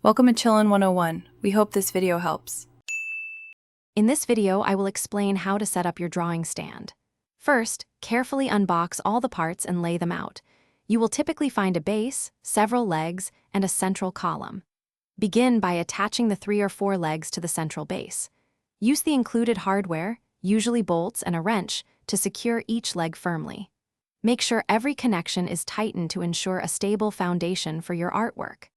Welcome to Chillin' 101. We hope this video helps. In this video, I will explain how to set up your drawing stand. First, carefully unbox all the parts and lay them out. You will typically find a base, several legs, and a central column. Begin by attaching the 3 or 4 legs to the central base. Use the included hardware, usually bolts and a wrench, to secure each leg firmly. Make sure every connection is tightened to ensure a stable foundation for your artwork.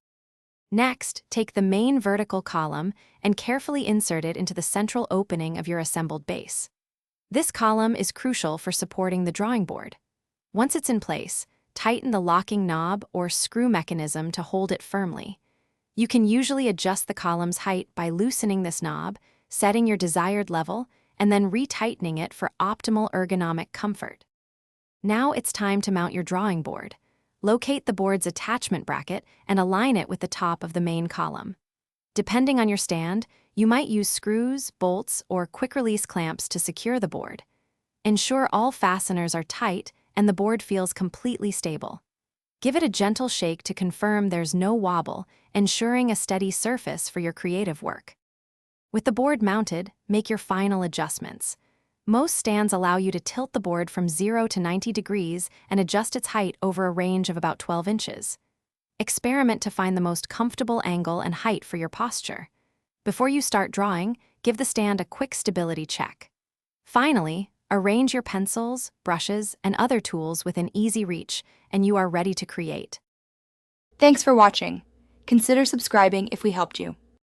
Next, take the main vertical column and carefully insert it into the central opening of your assembled base. This column is crucial for supporting the drawing board. Once it's in place, tighten the locking knob or screw mechanism to hold it firmly. You can usually adjust the column's height by loosening this knob, setting your desired level, and then retightening it for optimal ergonomic comfort. Now it's time to mount your drawing board. Locate the board's attachment bracket and align it with the top of the main column. Depending on your stand, you might use screws, bolts, or quick-release clamps to secure the board. Ensure all fasteners are tight and the board feels completely stable. Give it a gentle shake to confirm there's no wobble, ensuring a steady surface for your creative work. With the board mounted, make your final adjustments. Most stands allow you to tilt the board from 0 to 90 degrees and adjust its height over a range of about 12 inches. Experiment to find the most comfortable angle and height for your posture. Before you start drawing, give the stand a quick stability check. Finally, arrange your pencils, brushes, and other tools within easy reach, and you are ready to create. Thanks for watching. Consider subscribing if we helped you.